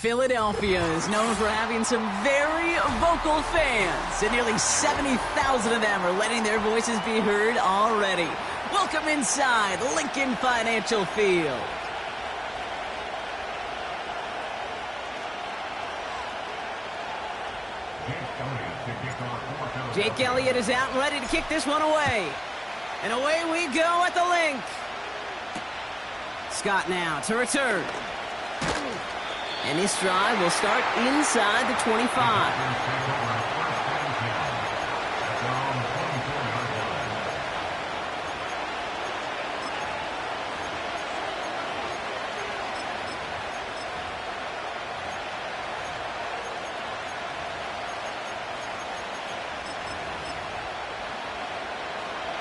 Philadelphia is known for having some very vocal fans, and nearly 70,000 of them are letting their voices be heard already. Welcome inside Lincoln Financial Field. Jake Elliott is out and ready to kick this one away. And away we go at the link. Scott now to return. And this drive will start inside the 25.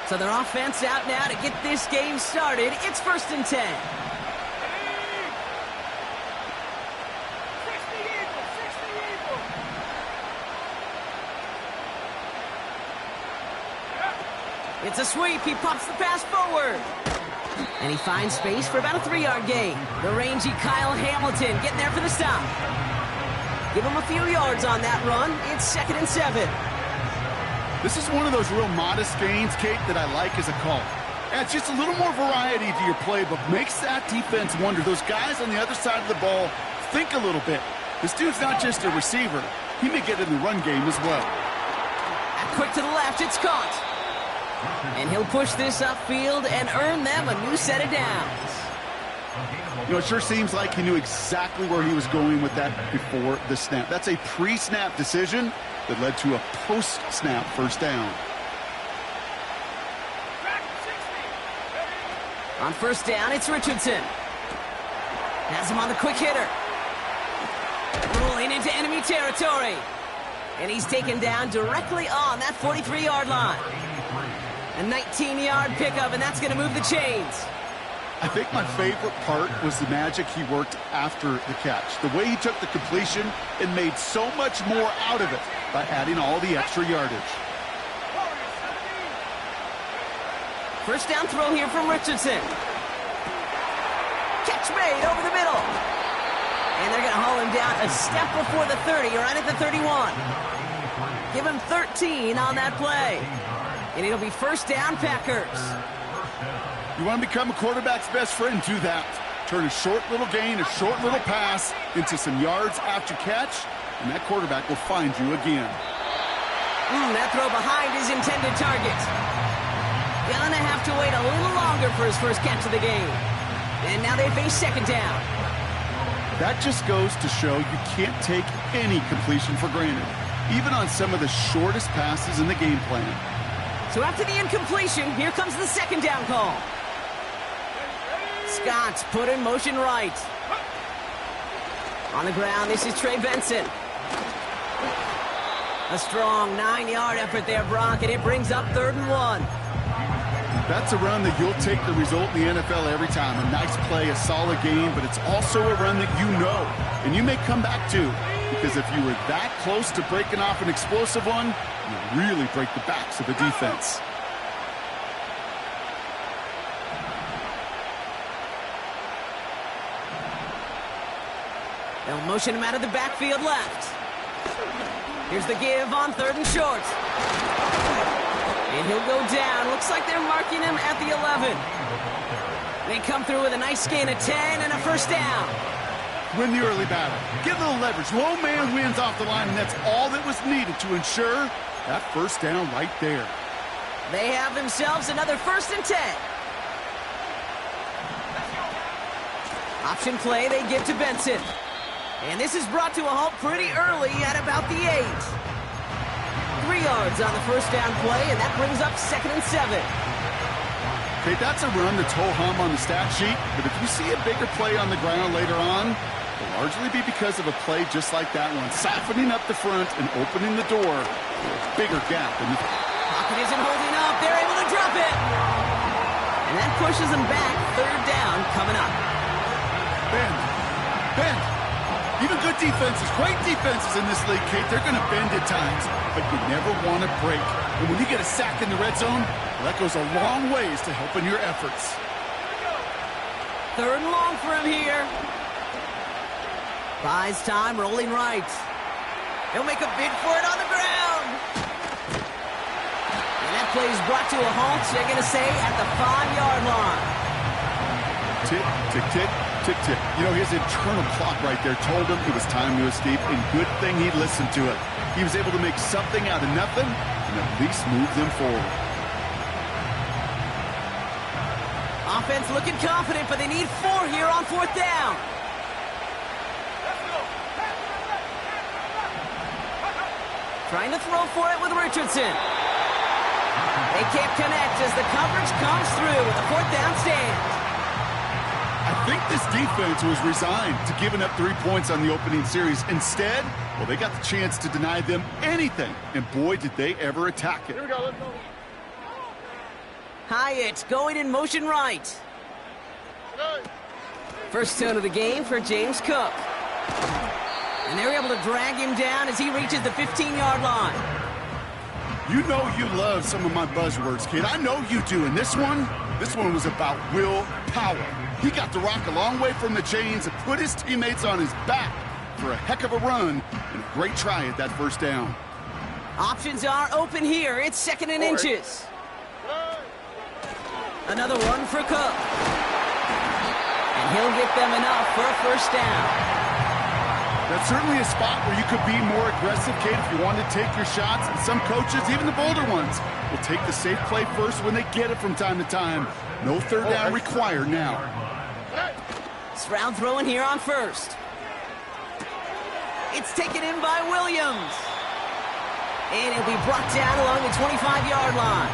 So their offense out now to get this game started. It's 1st and 10. It's a sweep. He pops the pass forward. And he finds space for about a 3-yard gain. The rangy Kyle Hamilton getting there for the stop. Give him a few yards on that run. It's 2nd and 7. This is one of those real modest gains, Kate, that I like as a call. Adds just a little more variety to your playbook. Makes that defense wonder. Those guys on the other side of the ball think a little bit. This dude's not just a receiver. He may get in the run game as well. Quick to the left. It's caught. And he'll push this upfield and earn them a new set of downs. You know, it sure seems like he knew exactly where he was going with that before the snap. That's a pre-snap decision that led to a post-snap first down. On first down, it's Richardson. Has him on the quick hitter. Rolling into enemy territory. And he's taken down directly on that 43-yard line. A 19-yard pickup, and that's going to move the chains. I think my favorite part was the magic he worked after the catch. The way he took the completion and made so much more out of it by adding all the extra yardage. First down throw here from Richardson. Catch made over the middle. And they're going to haul him down a step before the 30, right at the 31. Give him 13 on that play. And it'll be first down, Packers. You want to become a quarterback's best friend, do that. Turn a short little gain, a short little pass into some yards after catch, and that quarterback will find you again. That throw behind his intended target. Gonna have to wait a little longer for his first catch of the game. And now they face second down. That just goes to show you can't take any completion for granted, even on some of the shortest passes in the game plan. So after the incompletion, here comes the second down call. Scott's put in motion right. On the ground, this is Trey Benson. A strong 9-yard effort there, Brock, and it brings up 3rd and 1. That's a run that you'll take the result in the NFL every time. A nice play, a solid game, but it's also a run that you know, and you may come back to. Because if you were that close to breaking off an explosive one, you really break the backs of the defense. They'll motion him out of the backfield left. Here's the give on 3rd and short. And he'll go down. Looks like they're marking him at the 11. They come through with a nice gain of 10 and a first down. Win the early battle. Get a little leverage. Low man wins off the line, and that's all that was needed to ensure that first down right there. They have themselves another 1st and 10. Option play they give to Benson. And this is brought to a halt pretty early at about the 8. 3 yards on the first down play, and that brings up 2nd and 7. Okay, that's a run that's ho-hum on the stat sheet, but if you see a bigger play on the ground later on, it'll largely be because of a play just like that one, softening up the front and opening the door for a bigger gap. Pocket isn't holding up. They're able to drop it. And that pushes them back. 3rd down coming up. Bend. Even good defenses, great defenses in this league, Kate, they're going to bend at times, but you never want to break. And when you get a sack in the red zone, that goes a long ways to helping your efforts. 3rd and long for him here. Buys time, rolling right. He'll make a bid for it on the ground. And that play is brought to a halt, they're going to say, at the 5-yard line. Tick, tick, tick, tick, tick. You know, his internal clock right there told him it was time to escape, and good thing he listened to it. He was able to make something out of nothing and at least move them forward. Offense looking confident, but they need 4 here on 4th down. Trying to throw for it with Richardson. They can't connect as the coverage comes through with a 4th down stand. I think this defense was resigned to giving up 3 points on the opening series. Instead, well, they got the chance to deny them anything, and boy, did they ever attack it. Here we go, let's go. Hyatt going in motion right. First tone of the game for James Cook. And they're able to drag him down as he reaches the 15-yard line. You know you love some of my buzzwords, kid. I know you do. And this one was about willpower. He got the rock a long way from the chains and put his teammates on his back for a heck of a run and a great try at that 1st down. Options are open here. It's 2nd and inches. Another one for Cook. And he'll get them enough for a 1st down. That's certainly a spot where you could be more aggressive, Kate, if you wanted to take your shots. And some coaches, even the bolder ones, will take the safe play first when they get it from time to time. No 3rd down required now. Stroud throwing here on 1st. It's taken in by Williams. And it'll be brought down along the 25-yard line.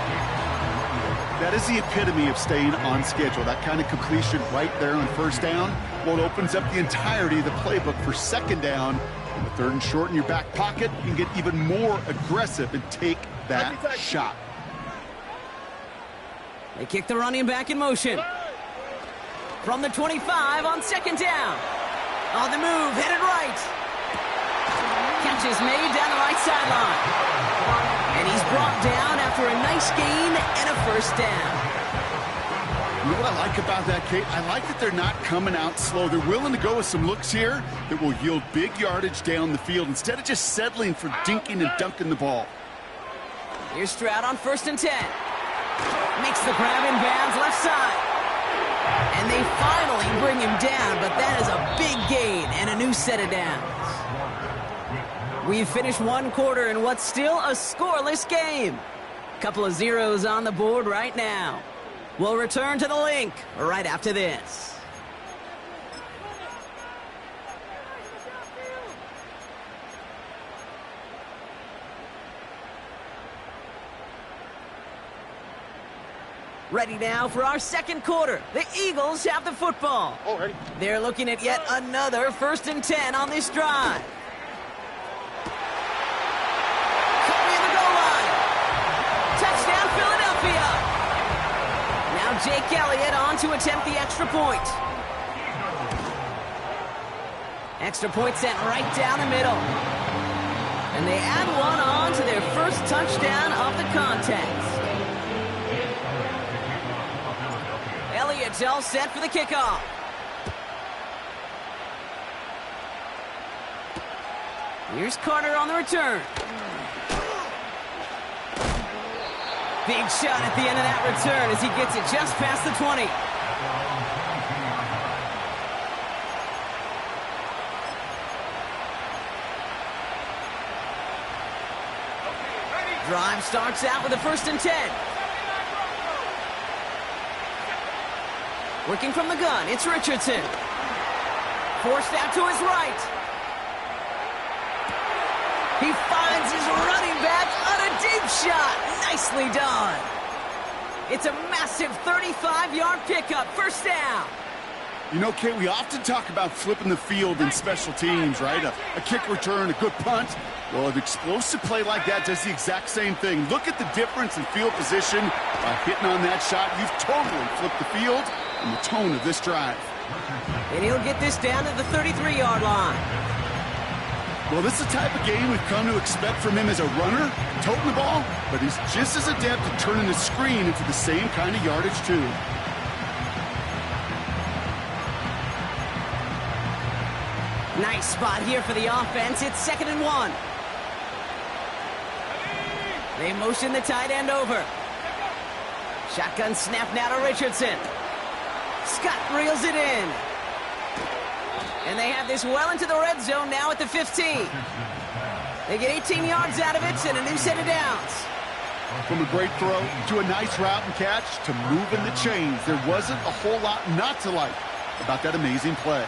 That is the epitome of staying on schedule. That kind of completion right there on 1st down. Well, it opens up the entirety of the playbook for 2nd down. And the 3rd and short in your back pocket, you can get even more aggressive and take that shot. They kick the running back in motion. From the 25 on 2nd down. On the move, headed right. Catch is made down the right sideline. And he's brought down after a nice gain and a 1st down. You know what I like about that, Kate? I like that they're not coming out slow. They're willing to go with some looks here that will yield big yardage down the field instead of just settling for dinking and dunking the ball. Here's Stroud on 1st and 10. Makes the grab in bounds left side. And they finally bring him down, but that is a big gain and a new set of downs. We've finished 1 quarter in what's still a scoreless game. Couple of zeros on the board right now. We'll return to the link right after this. Ready now for our 2nd quarter. The Eagles have the football. Ready. They're looking at yet another 1st and 10 on this drive. Curry in the goal line. Touchdown, Philadelphia. Now Jake Elliott on to attempt the extra point. Extra point sent right down the middle. And they add one on to their first touchdown of the contest. Elliott's all set for the kickoff. Here's Carter on the return. Big shot at the end of that return as he gets it just past the 20. Drive starts out with a 1st and 10. Working from the gun, it's Richardson. Forced out to his right. He finds his running back on a deep shot. Nicely done. It's a massive 35-yard pickup. First down. You know, Kate, we often talk about flipping the field in special teams, right? A kick return, a good punt. Well, an explosive play like that does the exact same thing. Look at the difference in field position. By hitting on that shot, you've totally flipped the field and the tone of this drive. And he'll get this down to the 33-yard line. Well, this is the type of game we've come to expect from him as a runner, toting the ball, but he's just as adept at turning the screen into the same kind of yardage, too. Nice spot here for the offense. It's 2nd and 1. They motion the tight end over. Shotgun snap now to Richardson. Scott reels it in. And they have this well into the red zone now at the 15. They get 18 yards out of it and a new set of downs. From a great throw to a nice route and catch to moving the chains, there wasn't a whole lot not to like about that amazing play.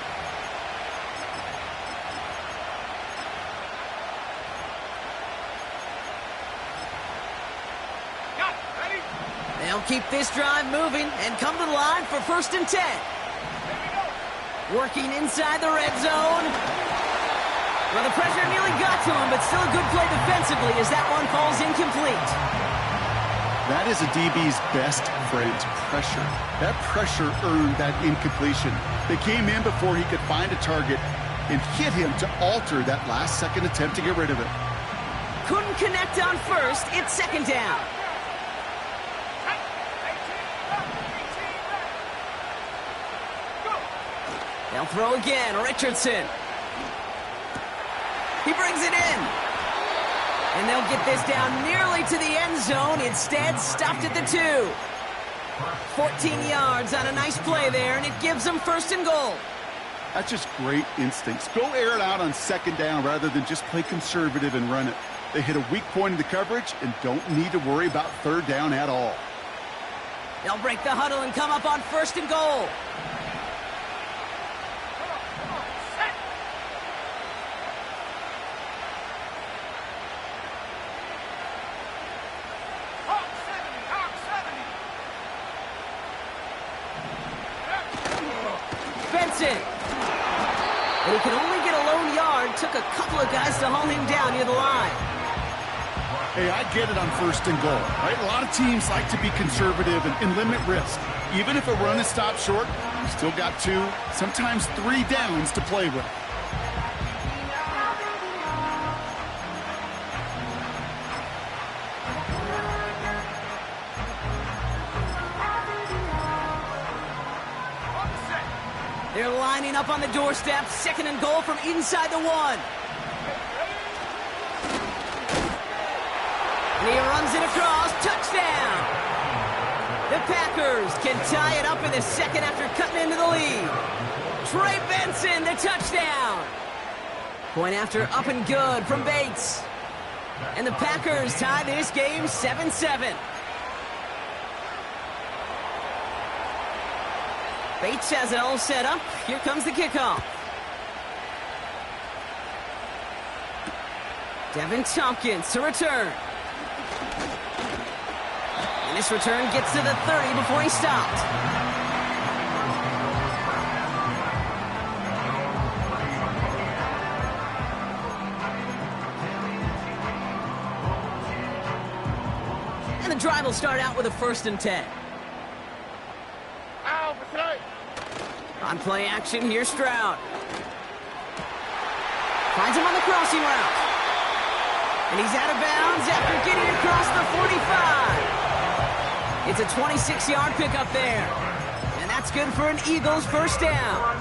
They'll keep this drive moving and come to the line for 1st and 10. Working inside the red zone. Well, the pressure nearly got to him, but still a good play defensively as that one falls incomplete. That is a DB's best friend, pressure. That pressure earned that incompletion. They came in before he could find a target and hit him to alter that last-second attempt to get rid of it. Couldn't connect on 1st. It's 2nd down. They'll throw again. Richardson. He brings it in. And they'll get this down nearly to the end zone. Instead, stopped at the 2. 14 yards on a nice play there, and it gives them 1st and goal. That's just great instincts. Go air it out on 2nd down rather than just play conservative and run it. They hit a weak point in the coverage and don't need to worry about 3rd down at all. They'll break the huddle and come up on 1st and goal. But he could only get a lone yard. Took a couple of guys to haul him down near the line. Hey, I get it on 1st and goal, right? A lot of teams like to be conservative and limit risk. Even if a run is stopped short, you still got 2, sometimes 3 downs to play with. They're lining up on the doorstep. 2nd and goal from inside the 1. And he runs it across. Touchdown. The Packers can tie it up in the 2nd after cutting into the lead. Trey Benson, the touchdown. Point after up and good from Bates. And the Packers tie this game 7-7. Bates has it all set up. Here comes the kickoff. Devin Tompkins to return. And this return gets to the 30 before he stopped. And the drive will start out with a 1st and 10. On play action, here's Stroud. Finds him on the crossing route. And he's out of bounds after getting across the 45. It's a 26-yard pickup there. And that's good for an Eagles 1st down.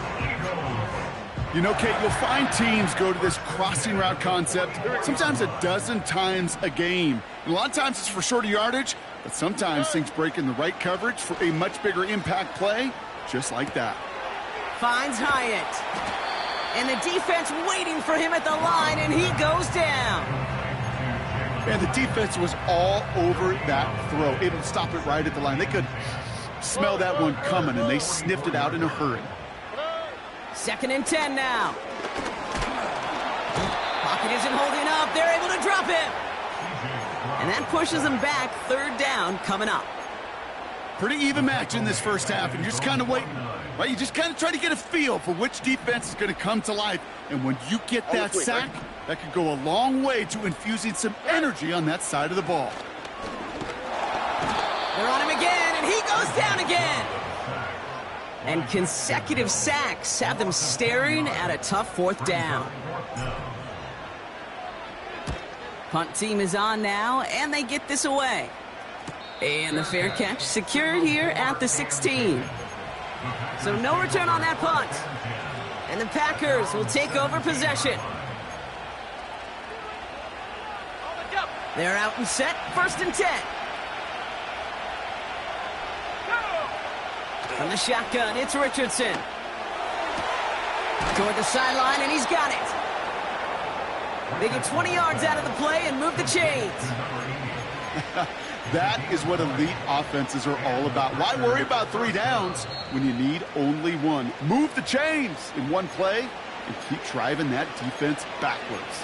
You know, Kate, you'll find teams go to this crossing route concept sometimes a dozen times a game. And a lot of times it's for shorter yardage, but sometimes things break in the right coverage for a much bigger impact play, just like that. Finds Hyatt. And the defense waiting for him at the line, and he goes down. And the defense was all over that throw, able to stop it right at the line. They could smell that one coming, and they sniffed it out in a hurry. 2nd and 10 now. Pocket isn't holding up. They're able to drop him. And that pushes them back. 3rd down coming up. Pretty even match in this first half, and you're just kind of waiting. Right? You just kind of try to get a feel for which defense is going to come to life. And when you get that sack, that could go a long way to infusing some energy on that side of the ball. They're on him again, and he goes down again. And consecutive sacks have them staring at a tough 4th down. Punt team is on now, and they get this away. And the fair catch secured here at the 16. So no return on that punt. And the Packers will take over possession. They're out and set, 1st and 10. From the shotgun, it's Richardson. Toward the sideline, and he's got it. They get 20 yards out of the play and move the chains. That is what elite offenses are all about. Why worry about 3 downs when you need only 1? Move the chains in one play and keep driving that defense backwards.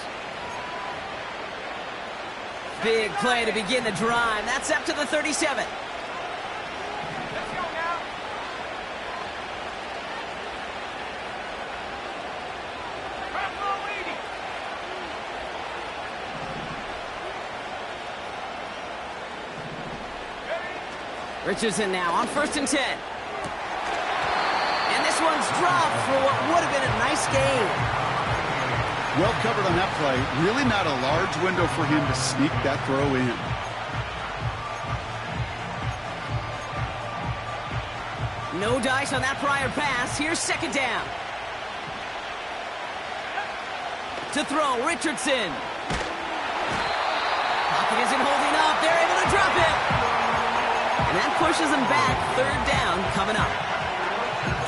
Big play to begin the drive. That's up to the 37. Richardson now on 1st and 10. And this one's dropped for what would have been a nice gain. Well covered on that play. Really not a large window for him to sneak that throw in. No dice on that prior pass. Here's 2nd down. To throw, Richardson. Pocket isn't holding up. They're able to drop it. And that pushes them back. 3rd down coming up.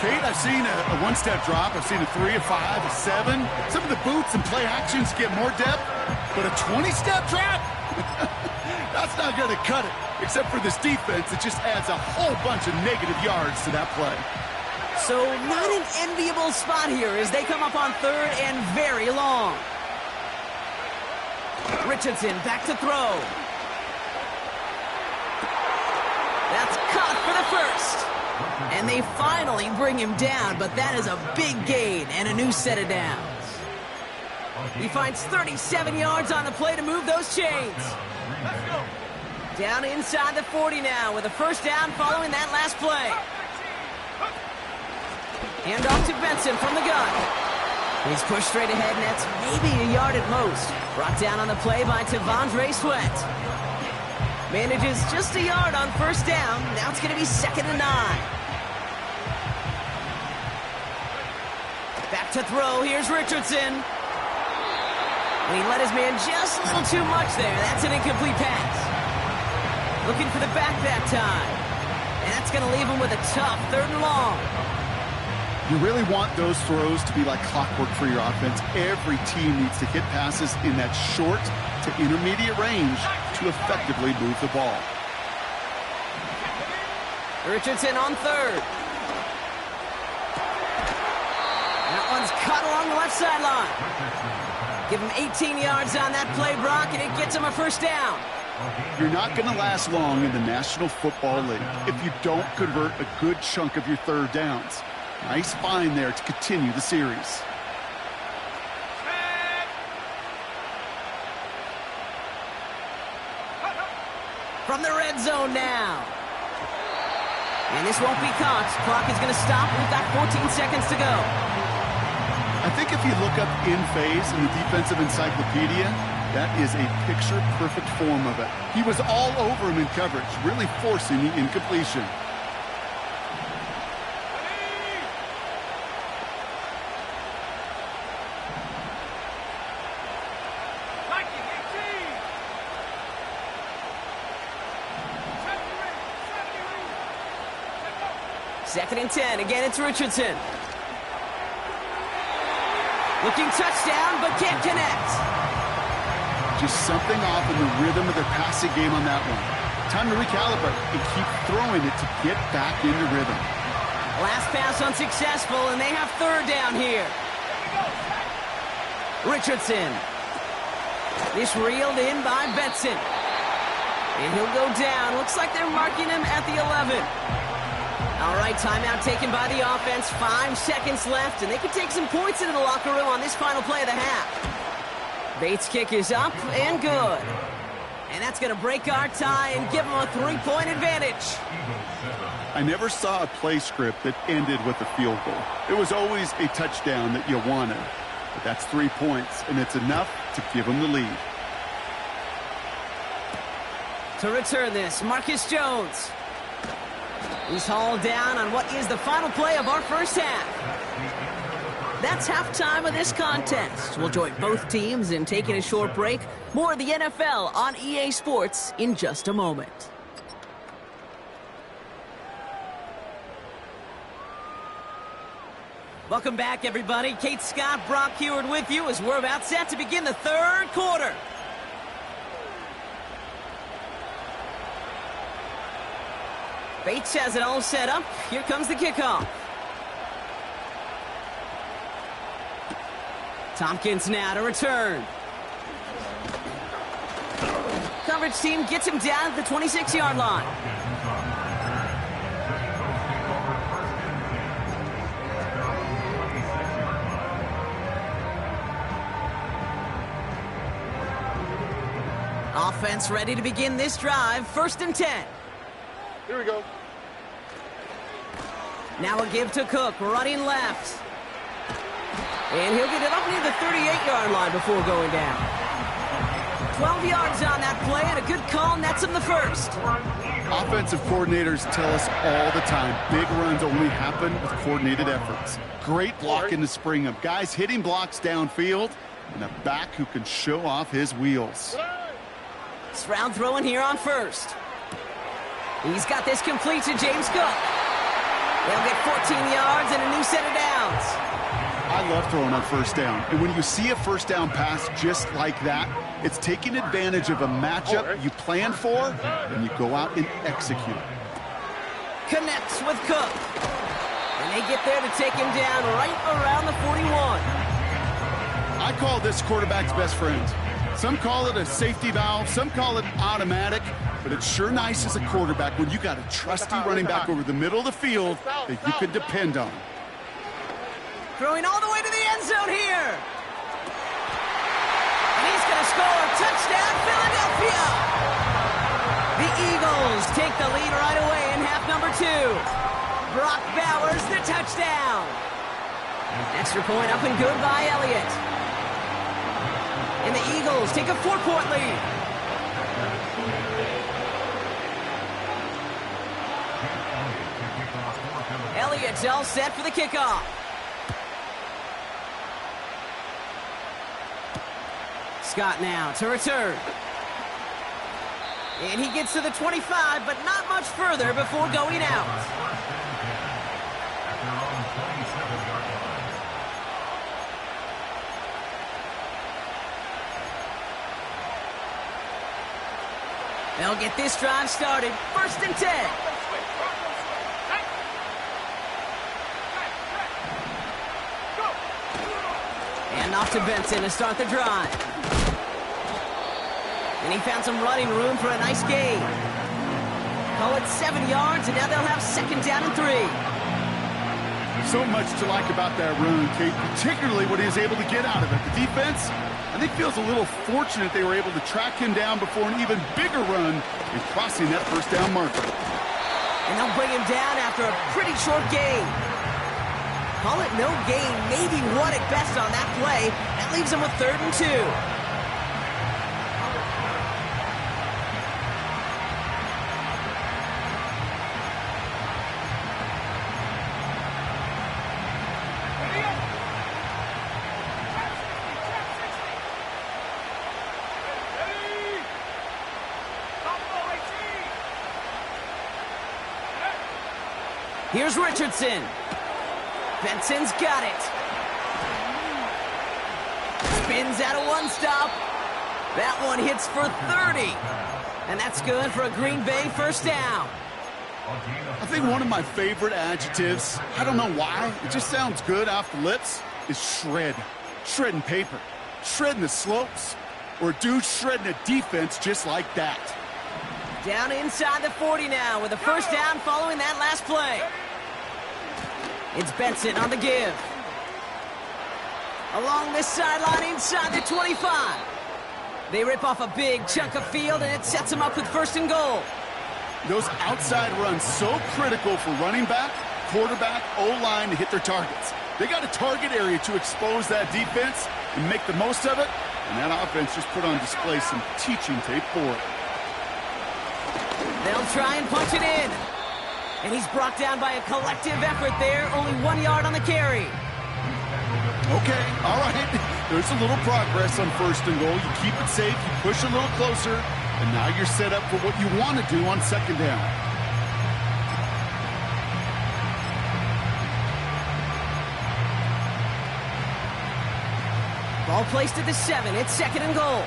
Kate, I've seen a 1-step drop. I've seen a 3, a 5, a 7. Some of the boots and play actions get more depth. But a 20-step drop? That's not going to cut it. Except for this defense, it just adds a whole bunch of negative yards to that play. So not an enviable spot here as they come up on 3rd and very long. Richardson back to throw. That's caught for the 1st. And they finally bring him down, but that is a big gain and a new set of downs. He finds 37 yards on the play to move those chains. Down inside the 40 now with a 1st down following that last play. Hand off to Benson from the gun. He's pushed straight ahead, and that's maybe a yard at most. Brought down on the play by Tavondre Sweat. Manages just a yard on 1st down. Now it's going to be 2nd and 9. Back to throw. Here's Richardson. And he let his man just a little too much there. That's an incomplete pass. Looking for the back that time. And that's going to leave him with a tough 3rd and long. You really want those throws to be like clockwork for your offense. Every team needs to hit passes in that short to intermediate range to effectively move the ball. Richardson on 3rd. That one's cut along the left sideline. Give him 18 yards on that play, Brock, and it gets him a 1st down. You're not going to last long in the National Football League if you don't convert a good chunk of your 3rd downs. Nice find there to continue the series. From the red zone now. And this won't be caught. Clock is going to stop. We've got 14 seconds to go. I think if you look up in phase in the defensive encyclopedia, that is a picture-perfect form of it. He was all over him in coverage, really forcing the incompletion. Second and 10. Again, it's Richardson. Looking touchdown, but can't connect. Just something off in the rhythm of their passing game on that one. Time to recalibrate and keep throwing it to get back into rhythm. Last pass unsuccessful, and they have third down here. Richardson. This reeled in by Benson. And he'll go down. Looks like they're marking him at the 11. All right, timeout taken by the offense. 5 seconds left, and they can take some points into the locker room on this final play of the half. Bates' kick is up and good. And that's going to break our tie and give them a 3-point advantage. I never saw a play script that ended with a field goal. It was always a touchdown that you wanted. But that's 3 points, and it's enough to give them the lead. To return this, Marcus Jones. He's hauled down on what is the final play of our first half. That's halftime of this contest. We'll join both teams in taking a short break. More of the NFL on EA Sports in just a moment. Welcome back, everybody. Kate Scott, Brock Heward with you as we're about set to begin the third quarter. Bates has it all set up. Here comes the kickoff. Tompkins now to return. Coverage team gets him down at the 26-yard line. Offense ready to begin this drive. 1st and 10. Here we go. Now a give to Cook, running left. And he'll get it up near the 38-yard line before going down. 12 yards on that play, and a good call nets him the first. Offensive coordinators tell us all the time, big runs only happen with coordinated efforts. Great blocking to spring them. Guys hitting blocks downfield, and a back who can show off his wheels. It's round throwing here on first. He's got this complete to James Cook. They'll get 14 yards and a new set of downs. I love throwing on first down. And when you see a first down pass just like that, it's taking advantage of a matchup you planned for, and you go out and execute. Connects with Cook. And they get there to take him down right around the 41. I call this quarterback's best friend. Some call it a safety valve, some call it automatic, but it's sure nice as a quarterback when you got a trusty running back over the middle of the field that you can depend on. Throwing all the way to the end zone here. And he's going to score. Touchdown, Philadelphia. The Eagles take the lead right away in half number 2. Brock Bowers, the touchdown. Extra point up and good by Elliott. And the Eagles take a 4-point lead. Elliott's all set for the kickoff. Scott now to return. And he gets to the 25, but not much further before going out. They'll get this drive started. 1st and 10. And off to Benson to start the drive. And he found some running room for a nice gain. Call it 7 yards, and now they'll have 2nd down and 3. So much to like about that run, Kate, particularly what he was able to get out of it. The defense, I think, feels a little fortunate they were able to track him down before an even bigger run and crossing that 1st down marker. And they'll bring him down after a pretty short gain. Call it no gain, maybe 1 at best on that play. That leaves him with 3rd and 2. Here's Richardson. Benson's got it. Spins out of 1 stop. That one hits for 30. And that's good for a Green Bay 1st down. I think one of my favorite adjectives, I don't know why, it just sounds good off the lips, is shred. Shredding paper, shredding the slopes, or a dude shredding a defense just like that. Down inside the 40 now with a first down following that last play. It's Benson on the give. Along this sideline inside the 25. They rip off a big chunk of field, and it sets them up with first and goal. Those outside runs so critical for running back, quarterback, O-line to hit their targets. They got a target area to expose that defense and make the most of it, and that offense just put on display some teaching tape for it. They'll try and punch it in. And he's brought down by a collective effort there, only 1 yard on the carry. Okay, all right. There's a little progress on first and goal. You keep it safe, you push a little closer, and now you're set up for what you want to do on second down. Ball placed at the 7. It's second and goal.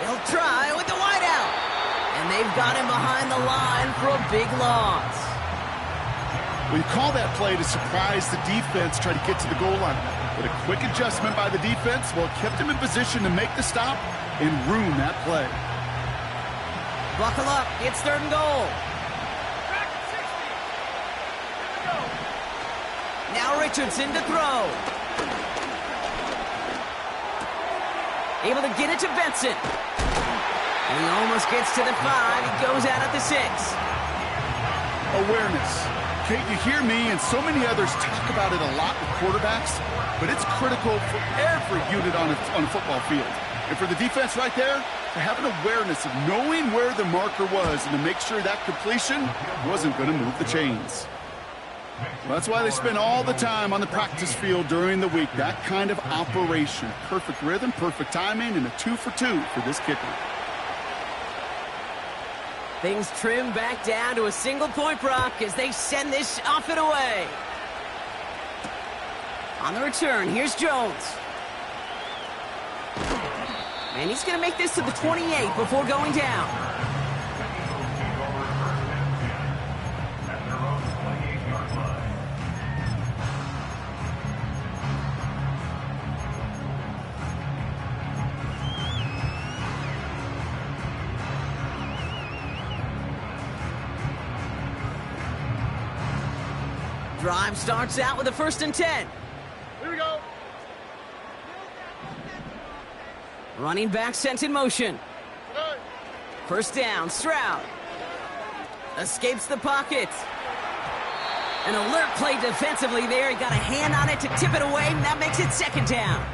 They'll try with the wideout. And they've got him behind the line for a big loss. We call that play to surprise the defense, try to get to the goal line. But a quick adjustment by the defense, well, kept him in position to make the stop and ruin that play. Buckle up. It's third and goal. Now Richardson to throw. Able to get it to Benson. And he almost gets to the 5. He goes out at the 6. Awareness. Kate, you hear me and so many others talk about it a lot with quarterbacks, but it's critical for every unit on a football field. And for the defense right there, to have an awareness of knowing where the marker was and to make sure that completion wasn't going to move the chains. Well, that's why they spend all the time on the practice field during the week. That kind of operation. Perfect rhythm, perfect timing, and a 2 for 2 for this kicker. Things trim back down to a single-point Brock as they send this off and away. On the return, here's Jones. And he's going to make this to the 28 before going down. Drive starts out with a 1st and 10. Here we go. Running back sent in motion. First down, Stroud. Escapes the pocket. An alert play defensively there. He got a hand on it to tip it away, and that makes it second down.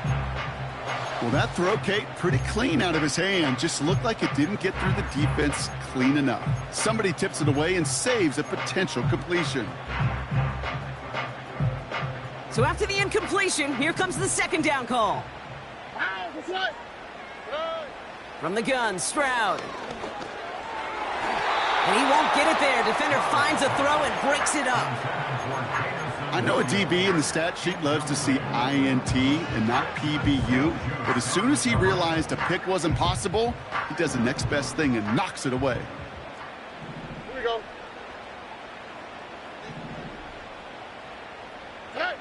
Well, that throw, Kate, pretty clean out of his hand. Just looked like it didn't get through the defense clean enough. Somebody tips it away and saves a potential completion. So after the incompletion, here comes the second down call. From the gun, Stroud. And he won't get it there. Defender finds a throw and breaks it up. I know a DB in the stat sheet loves to see INT and not PBU, but as soon as he realized a pick wasn't possible, he does the next best thing and knocks it away. Here we go. Hey.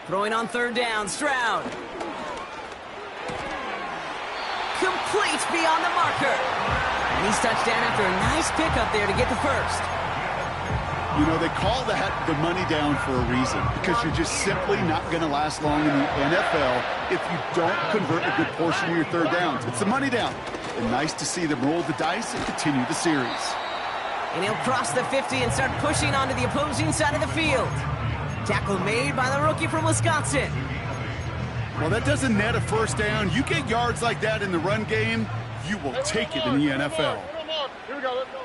Throwing on third down, Stroud. Complete beyond the marker. And he's touchdown after a nice pickup there to get the first. You know, they call that the money down for a reason, because you're just simply not going to last long in the NFL if you don't convert a good portion of your third downs. It's the money down. And nice to see them roll the dice and continue the series. And he'll cross the 50 and start pushing onto the opposing side of the field. Tackle made by the rookie from Wisconsin. Well, that doesn't net a first down. You get yards like that in the run game, you will take it in the NFL. Here we go, let's go.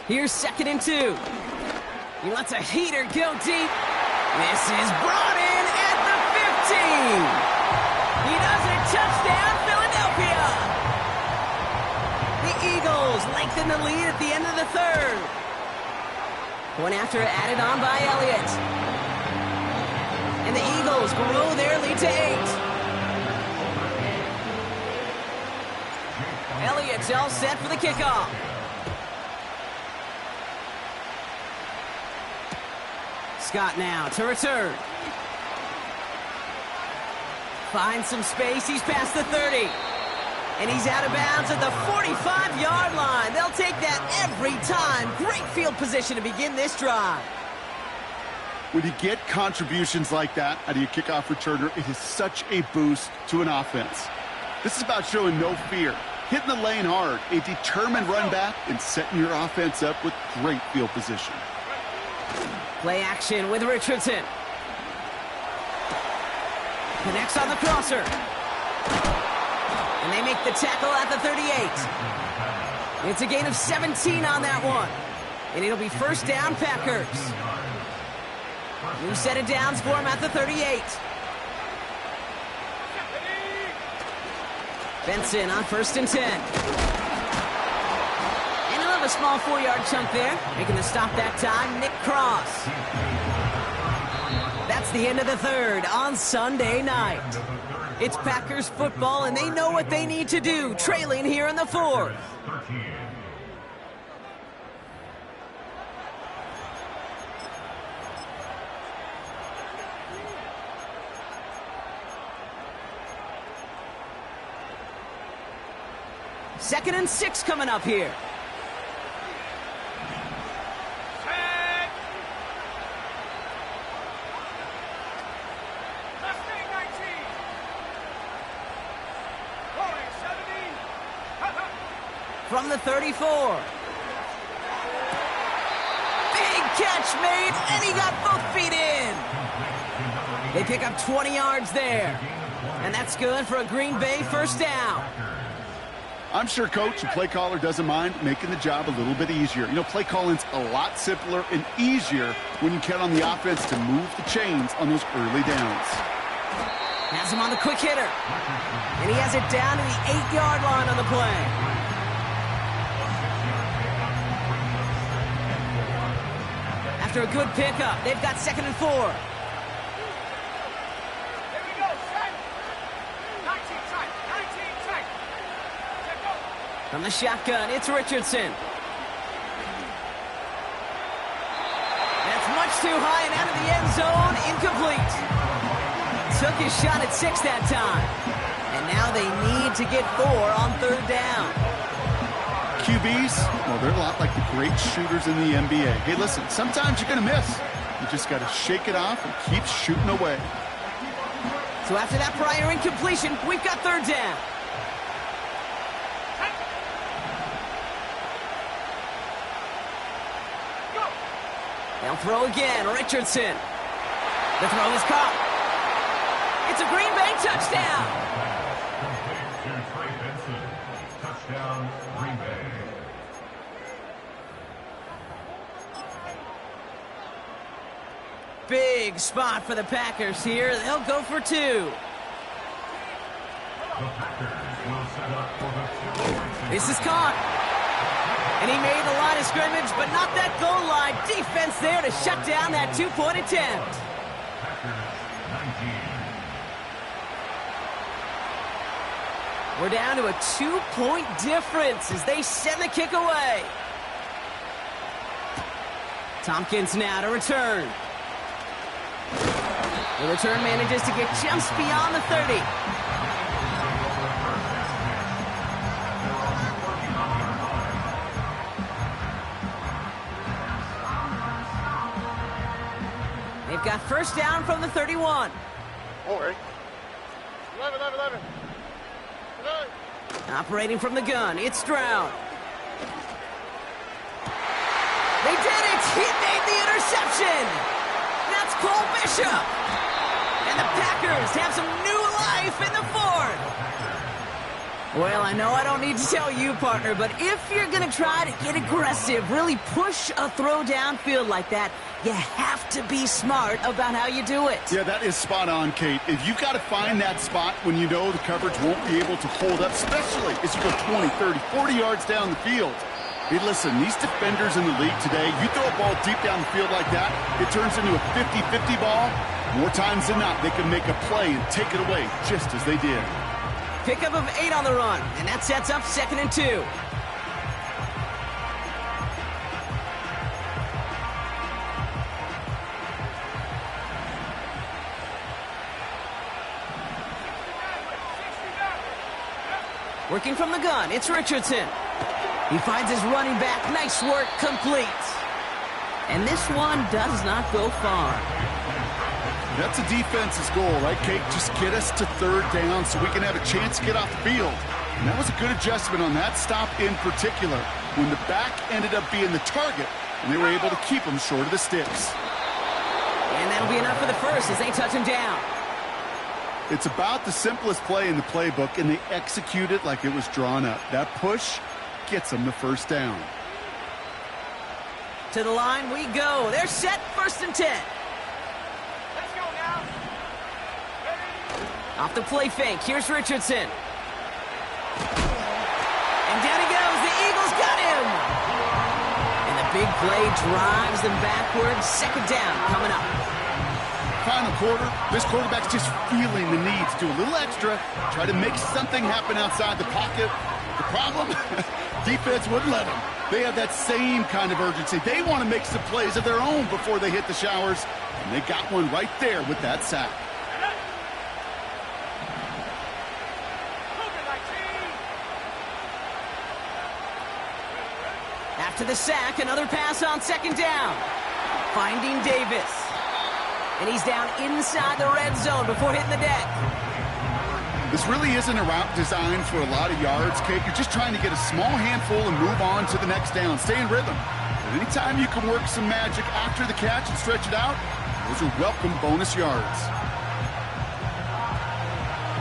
Here's 2nd and 2. He lets a heater go deep. This is brought in at the 15. He does it. Touchdown, Philadelphia. The Eagles lengthen the lead at the end of the 3rd. Point after added on by Elliott. And the Eagles grow their lead to 8. It's all set for the kickoff. Scott now to return. Finds some space. He's past the 30. And he's out of bounds at the 45-yard line. They'll take that every time. Great field position to begin this drive. When you get contributions like that out of your kickoff returner, it is such a boost to an offense. This is about showing no fear, hitting the lane hard, a determined run back, and setting your offense up with great field position. Play action with Richardson. Connects on the crosser. And they make the tackle at the 38. It's a gain of 17 on that one. And it'll be first down, Packers. New set of downs for him at the 38. Benson on 1st and 10. And he'll have a small 4-yard chunk there. Making the stop that time, Nick Cross. That's the end of the third on Sunday night. It's Packers football, and they know what they need to do, trailing here in the fourth. Second and 6 coming up here. From the 34. Big catch made, and he got both feet in. They pick up 20 yards there. And that's good for a Green Bay first down. I'm sure coach and play caller doesn't mind making the job a little bit easier. You know, play calling's a lot simpler and easier when you count on the offense to move the chains on those early downs. Has him on the quick hitter. And he has it down to the 8-yard line on the play. After a good pickup, they've got 2nd and 4. Here we go, set. 19 tight, 19 tight. Set, go. From the shotgun, it's Richardson. That's much too high and out of the end zone, incomplete. Took his shot at 6 that time. And now they need to get 4 on 3rd down. QBs, well, they're a lot like the great shooters in the NBA. Hey, listen, sometimes you're going to miss. You just got to shake it off and keep shooting away. So after that prior incompletion, we've got 3rd down. They'll throw again, Richardson. The throw is caught. It's a Green Bay touchdown. Touchdown, Green Bay. Big spot for the Packers here. They'll go for 2. The Packers will set up for the 2. This is caught. And he made the line of scrimmage, but not that goal line. Defense there to shut down that 2-point attempt. Packers 19. We're down to a 2-point difference as they send the kick away. Tompkins now to return. The return manages to get just beyond the 30. They've got first down from the 31. All right. 11, 11, 11. 11. Operating from the gun, it's Stroud. They did it! He made the interception! That's Cole Bishop! And the Packers have some new life in the 4th. Well, I know I don't need to tell you, partner, but if you're going to try to get aggressive, really push a throw downfield like that, you have to be smart about how you do it. Yeah, that is spot on, Kate. If you've got to find that spot when you know the coverage won't be able to hold up, especially as you go 20, 30, 40 yards down the field. Hey, listen, these defenders in the league today, you throw a ball deep down the field like that, it turns into a 50-50 ball. More times than not, they can make a play and take it away just as they did. Pickup of 8 on the run, and that sets up 2nd and 2. Working from the gun, it's Richardson. He finds his running back. Nice work, complete. And this one does not go far. That's a defense's goal, right, Kate? Just get us to 3rd down so we can have a chance to get off the field. And that was a good adjustment on that stop in particular, when the back ended up being the target, and they were able to keep him short of the sticks. And that'll be enough for the first as they touch him down. It's about the simplest play in the playbook, and they execute it like it was drawn up. That push gets them the 1st down. To the line we go. They're set, 1st and 10. Let's go now. Ready? Off the play fake, here's Richardson. And down he goes, the Eagles got him! And the big play drives them backwards, 2nd down coming up. Final quarter, this quarterback's just feeling the need to do a little extra, try to make something happen outside the pocket. The problem? Defense wouldn't let them. They have that same kind of urgency. They want to make some plays of their own before they hit the showers, and they got one right there with that sack. After the sack, another pass on 2nd down. Finding Davis. And he's down inside the red zone before hitting the deck. This really isn't a route designed for a lot of yards, Kate. You're just trying to get a small handful and move on to the next down. Stay in rhythm. But anytime you can work some magic after the catch and stretch it out, those are welcome bonus yards.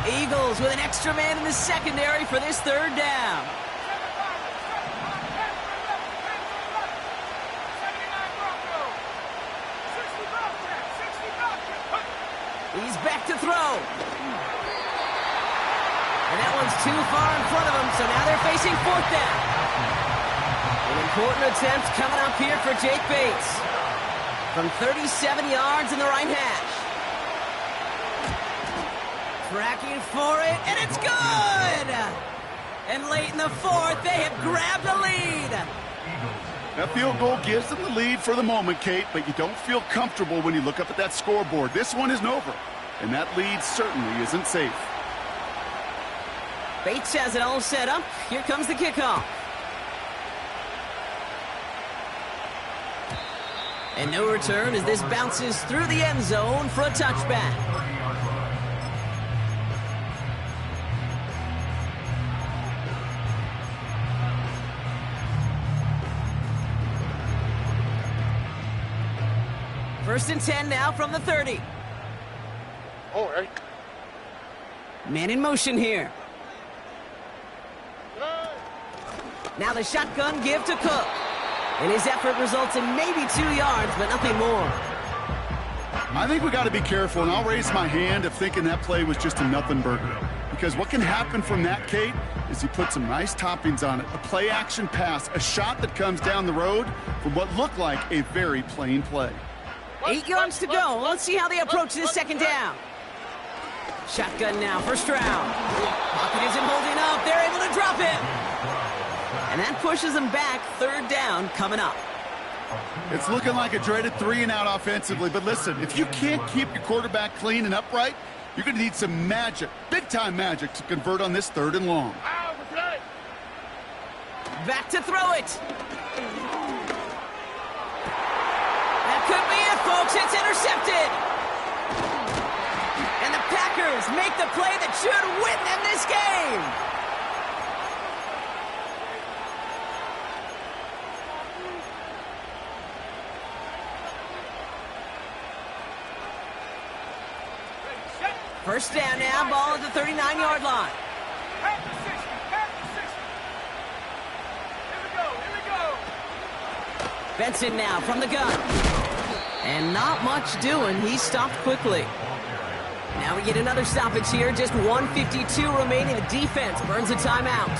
Eagles with an extra man in the secondary for this 3rd down. He's back to throw. And that one's too far in front of him, so now they're facing 4th down. An important attempt coming up here for Jake Bates. From 37 yards in the right hash. Tracking for it, and it's good! And late in the 4th, they have grabbed a lead. That field goal gives them the lead for the moment, Kate, but you don't feel comfortable when you look up at that scoreboard. This one isn't over, and that lead certainly isn't safe. Bates has it all set up. Here comes the kickoff. And no return as this bounces through the end zone for a touchback. First and 10 now from the 30. All right. Man in motion here. Now the shotgun give to Cook. And his effort results in maybe 2 yards, but nothing more. I think we got to be careful, and I'll raise my hand if thinking that play was just a nothing burger. Because what can happen from that, Kate, is he put some nice toppings on it. A play-action pass, a shot that comes down the road from what looked like a very plain play. 8 yards to go. Let's see how they approach this 2nd down. Shotgun now, 1st round. Pocket isn't holding up. They're able to drop it. And that pushes them back. 3rd down coming up. It's looking like a dreaded 3-and-out offensively, but listen, if you can't keep your quarterback clean and upright, you're going to need some magic, big-time magic, to convert on this 3rd and long. Back to throw it. That could be it, folks. It's intercepted. And the Packers make the play that should win them this game. First down now, ball at the 39-yard line. Half the 60, half the 60. Here we go. Benson now from the gun. And not much doing. He stopped quickly. Now we get another stoppage here. Just 1:52 remaining. The defense burns a timeout.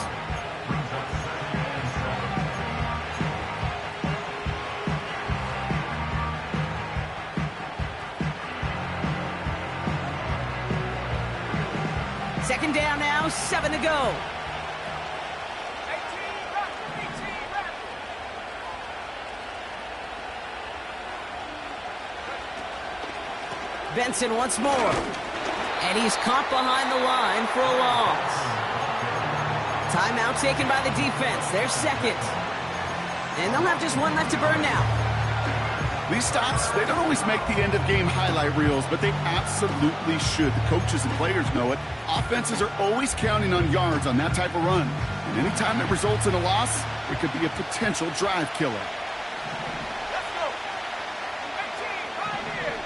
Second down now, 7 to go. 18 left, 18 left. Benson once more. And he's caught behind the line for a loss. Timeout taken by the defense. Their second. And they'll have just one left to burn now. These stops, they don't always make the end-of-game highlight reels, but they absolutely should. The coaches and players know it. Offenses are always counting on yards on that type of run. And anytime it results in a loss, it could be a potential drive killer. Let's go. 18, right here.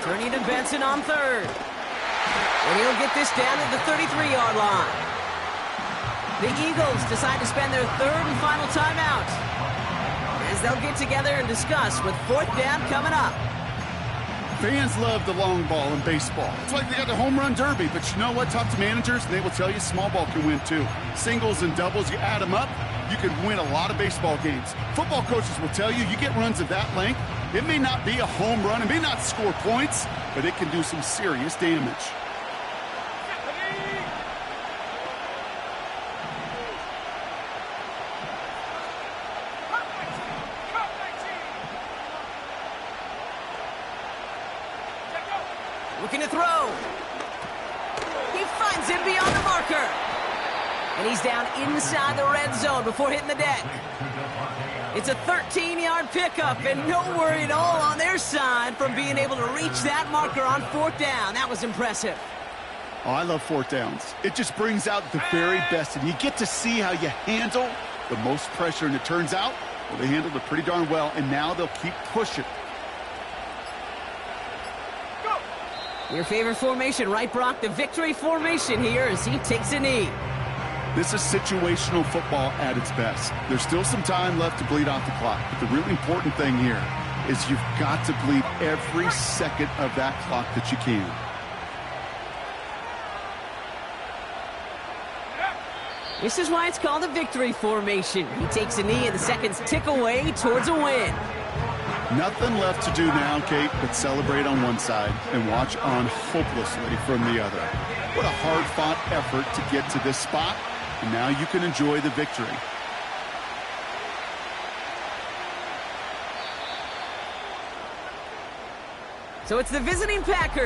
Turning to Benson on third. And he'll get this down at the 33-yard line. The Eagles decide to spend their third and final timeout as they'll get together and discuss with fourth down coming up. Fans love the long ball in baseball. It's like they got the home run derby, but you know what? Talk to managers, and they will tell you small ball can win too. Singles and doubles, you add them up, you can win a lot of baseball games. Football coaches will tell you, you get runs of that length, it may not be a home run, it may not score points, but it can do some serious damage. Looking to throw. He finds him beyond the marker. And he's down inside the red zone before hitting the deck. It's a 13-yard pickup, and no worry at all on their side from being able to reach that marker on fourth down. That was impressive. Oh, I love fourth downs. It just brings out the very best, and you get to see how you handle the most pressure, and it turns out, well, they handled it pretty darn well, and now they'll keep pushing. Your favorite formation, right, Brock? The victory formation here as he takes a knee. This is situational football at its best. There's still some time left to bleed off the clock, but the really important thing here is you've got to bleed every second of that clock that you can. This is why it's called a victory formation. He takes a knee and the seconds tick away towards a win. Nothing left to do now, Kate, but celebrate on one side and watch on hopelessly from the other. What a hard-fought effort to get to this spot, and now you can enjoy the victory. So it's the visiting Packers